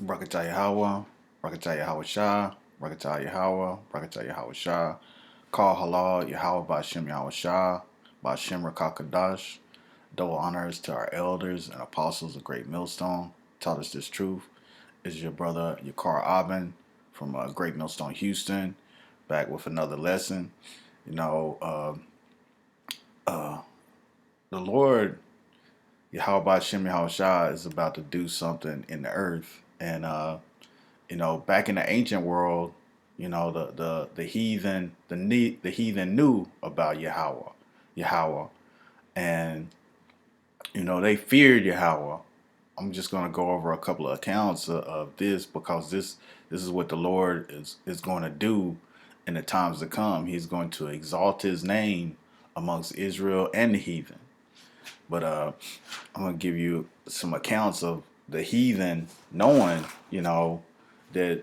Brakatah Yahweh, Brakatah Yahweh Shah, Brakatah Yahweh, Brakatah Yahweh Shah, Call Halal Yahweh Ba'Shem Yahweh Shah, Ba'Shem Rakakadash. Double honors to our elders and apostles of Great Millstone, taught us this truth. Is your brother Yakar Abin from Great Millstone, Houston, back with another lesson. You know, the Lord Yahweh Ba'Shem Yahweh Shah is about to do something in the earth, and back in the ancient world, the heathen the heathen knew about Yahweh, and they feared Yahweh. I'm just going to go over a couple of accounts of this because this is what the Lord is going to do in the times to come. He's going to exalt His name amongst Israel and the heathen. But I'm going to give you some accounts of the heathen knowing, that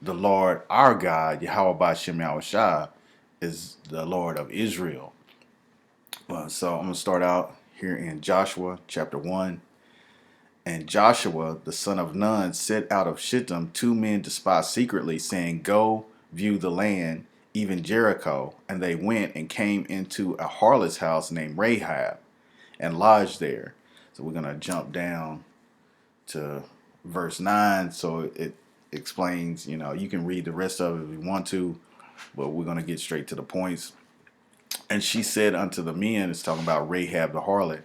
the Lord, our God, Yahweh Ba'Shem Yahweh Shah, is the Lord of Israel. So I'm going to start out here in Joshua chapter 1. And Joshua, the son of Nun, sent out of Shittim 2 men to spy secretly, saying, Go view the land, even Jericho. And they went and came into a harlot's house named Rahab and lodged there. So we're going to jump down to verse 9. So it explains, you can read the rest of it if you want to, but we're going to get straight to the points. And she said unto the men, it's talking about Rahab the harlot,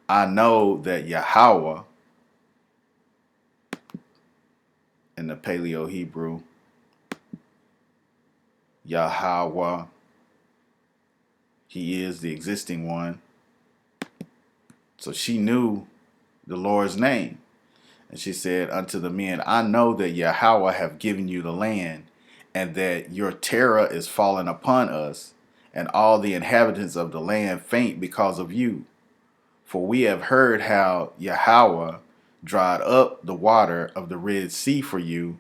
I know that Yahweh, in the Paleo Hebrew, Yahweh, He is the existing one. So she knew the Lord's name. And she said unto the men, I know that Yahweh have given you the land, and that your terror is fallen upon us, and all the inhabitants of the land faint because of you. For we have heard how Yahweh dried up the water of the Red Sea for you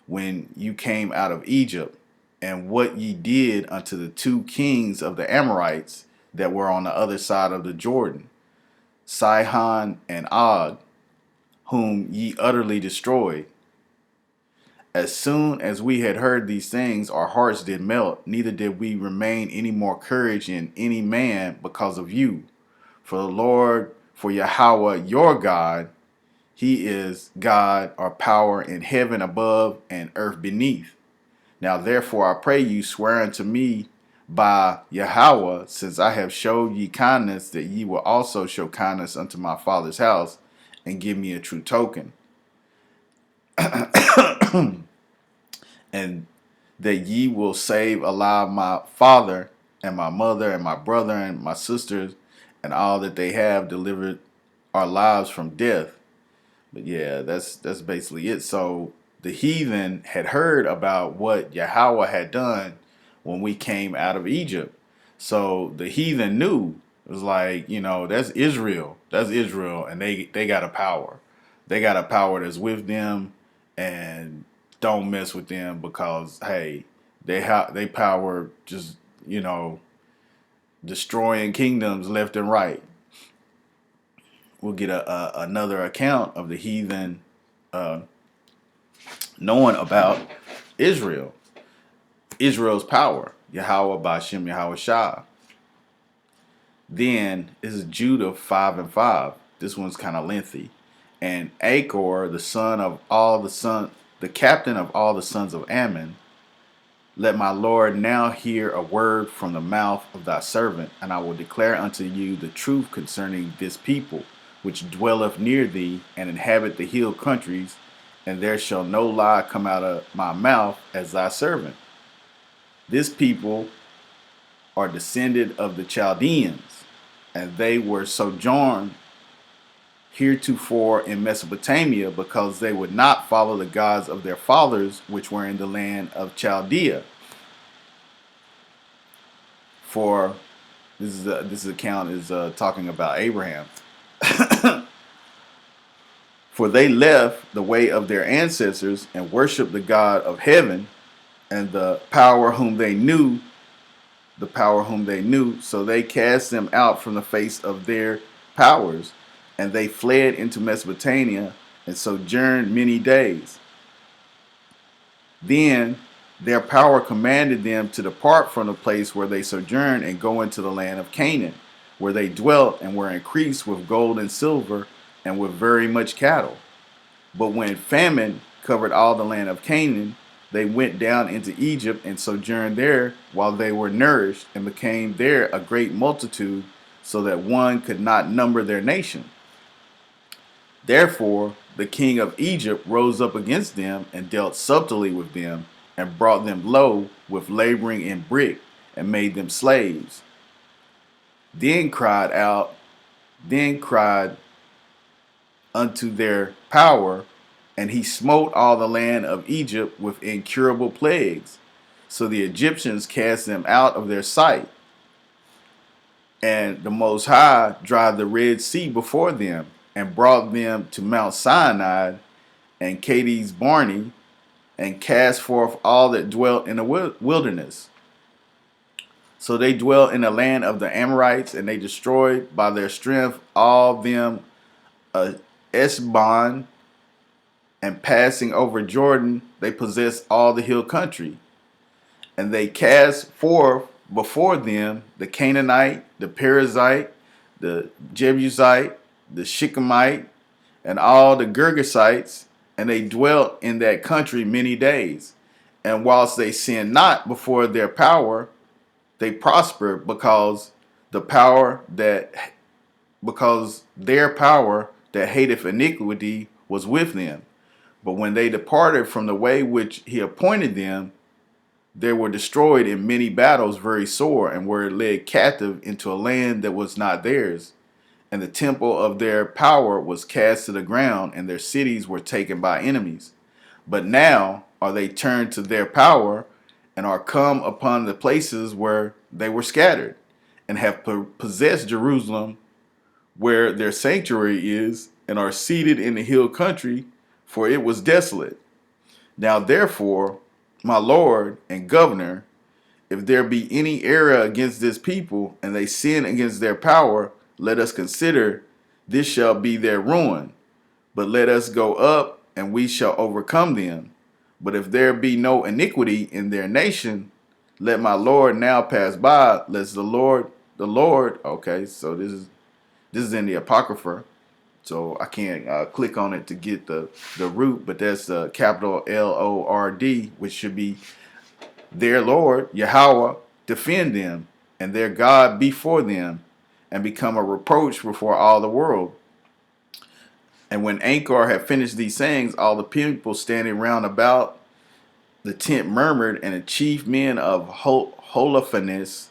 when you came out of Egypt, and what ye did unto the 2 kings of the Amorites that were on the other side of the Jordan, Sihon and Og, whom ye utterly destroyed. As soon as we had heard these things, our hearts did melt, neither did we remain any more courage in any man because of you. For the Lord, for Yahweh your God, He is God or power in heaven above and earth beneath. Now therefore I pray you, swear unto me by Yahweh, since I have showed ye kindness, that ye will also show kindness unto my father's house, and give me a true token. And that ye will save alive my father and my mother and my brother and my sisters and all that they have, delivered our lives from death. But yeah, that's basically it. So the heathen had heard about what Yahweh had done when we came out of Egypt. So the heathen knew. It was like, that's Israel. That's Israel, and they got a power. They got a power that's with them, and don't mess with them because hey, they power just destroying kingdoms left and right. We'll get another account of the heathen knowing about Israel, Israel's power, Yahweh Ba'Shem Yahweh Shah. Then is Judah 5:5. This one's kind of lengthy. And Achor, the captain of all the sons of Ammon, let my Lord now hear a word from the mouth of thy servant, and I will declare unto you the truth concerning this people, which dwelleth near thee, and inhabit the hill countries, and there shall no lie come out of my mouth as thy servant. This people are descended of the Chaldeans, and they were sojourned heretofore in Mesopotamia, because they would not follow the gods of their fathers, which were in the land of Chaldea. For this account is talking about Abraham. For they left the way of their ancestors and worshiped the God of heaven and the power whom they knew, so they cast them out from the face of their powers, and they fled into Mesopotamia and sojourned many days. Then their power commanded them to depart from the place where they sojourned and go into the land of Canaan, where they dwelt and were increased with gold and silver and with very much cattle. But when famine covered all the land of Canaan, they went down into Egypt and sojourned there while they were nourished and became there a great multitude, so that one could not number their nation. Therefore, the king of Egypt rose up against them and dealt subtly with them and brought them low with laboring in brick and made them slaves. Then cried out, then cried unto their power, and he smote all the land of Egypt with incurable plagues. So the Egyptians cast them out of their sight, and the Most High dried the Red Sea before them, and brought them to Mount Sinai and Kadesh Barnea, and cast forth all that dwelt in the wilderness. So they dwelt in the land of the Amorites, and they destroyed by their strength all them Esbon, and passing over Jordan, they possessed all the hill country. And they cast forth before them the Canaanite, the Perizzite, the Jebusite, the Shechemite, and all the Girgashites, and they dwelt in that country many days. And whilst they sinned not before their power, they prospered because their power that hateth iniquity was with them. But when they departed from the way which he appointed them, they were destroyed in many battles very sore, and were led captive into a land that was not theirs. And the temple of their power was cast to the ground, and their cities were taken by enemies. But now are they turned to their power, and are come upon the places where they were scattered, and have possessed Jerusalem, where their sanctuary is, and are seated in the hill country, for it was desolate. Now therefore, my Lord and Governor, if there be any error against this people, and they sin against their power, let us consider this shall be their ruin. But let us go up, and we shall overcome them. But if there be no iniquity in their nation, let my Lord now pass by, lest the Lord. Okay, so this is in the Apocrypha. So I can't click on it to get the root, but that's capital Lord, which should be their Lord, Yahweh, defend them, and their God before them, and become a reproach before all the world. And when Ankar had finished these sayings, all the people standing round about the tent murmured, and the chief men of Holophanes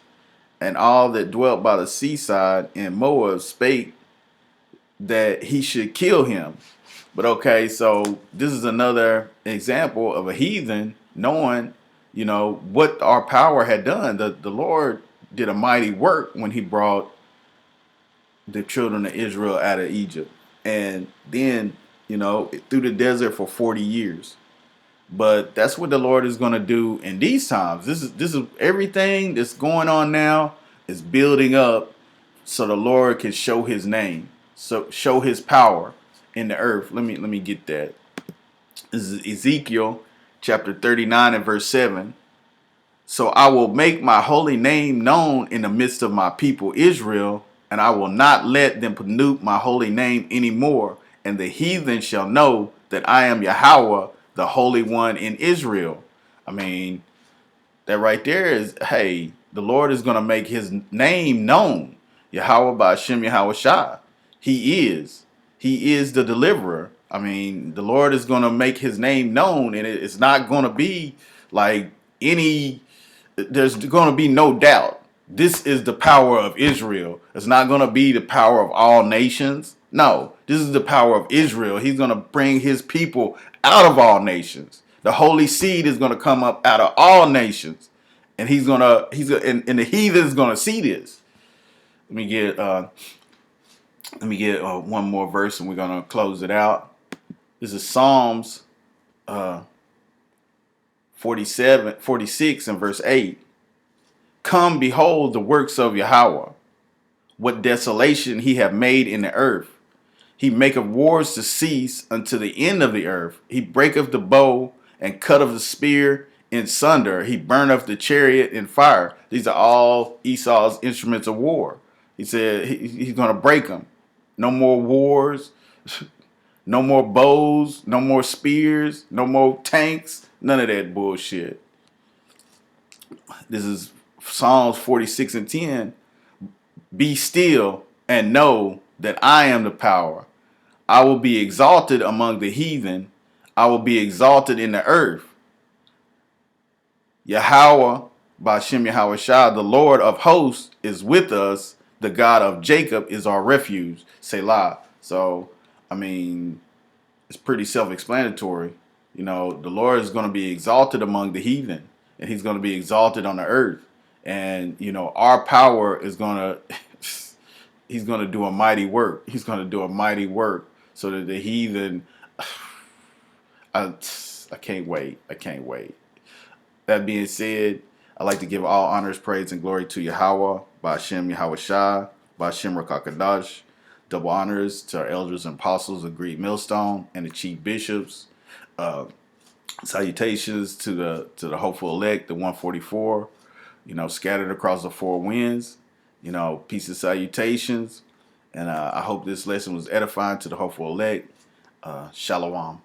and all that dwelt by the seaside in Moab spake that he should kill him. But okay, so this is another example of a heathen knowing, what our power had done. The Lord did a mighty work when he brought the children of Israel out of Egypt. And then, through the desert for 40 years. But that's what the Lord is going to do in these times. This is everything that's going on now is building up so the Lord can show his name, so show his power in the earth. Let me get that. This is Ezekiel chapter 39 and verse 7. So I will make my holy name known in the midst of my people Israel, and I will not let them pollute my holy name anymore. And the heathen shall know that I am Yahweh, the Holy One in Israel. I mean, that right there is, hey, the Lord is going to make his name known. Yahweh by Hashem Yahweh Shai. He is the deliverer. I mean, the Lord is going to make his name known, and it's not going to be like there's going to be no doubt. This is the power of Israel. It's not going to be the power of all nations. No, this is the power of Israel. He's going to bring his people out of all nations. The holy seed is going to come up out of all nations, and and the heathen is going to see this. Let me get one more verse, and we're going to close it out. This is Psalms 46 and verse 8. Come, behold the works of Yahweh, what desolation he hath made in the earth. He maketh wars to cease unto the end of the earth. He breaketh the bow and cutteth the spear in sunder. He burneth the chariot in fire. These are all Esau's instruments of war. He said he's going to break them. No more wars, no more bows, no more spears, no more tanks, none of that bullshit. This is Psalms 46 and 10. Be still and know that I am the power. I will be exalted among the heathen. I will be exalted in the earth. Yahweh, Bashem Yahweh Shah, the Lord of hosts, is with us. The God of Jacob is our refuge. Selah. So, I mean, it's pretty self-explanatory. You know, the Lord is going to be exalted among the heathen, and he's going to be exalted on the earth. And, you know, our power is going to, he's going to do a mighty work. He's going to do a mighty work so that the heathen, I can't wait. I can't wait. That being said, I'd like to give all honors, praise, and glory to Yahweh, Ba'ashem Yahweh Shah, Ba'ashem Rakakadash. Double honors to our elders and apostles of Great Millstone and the chief bishops. Salutations to the hopeful elect, the 144, you know, scattered across the four winds. You know, peace and salutations. And I hope this lesson was edifying to the hopeful elect. Shalom.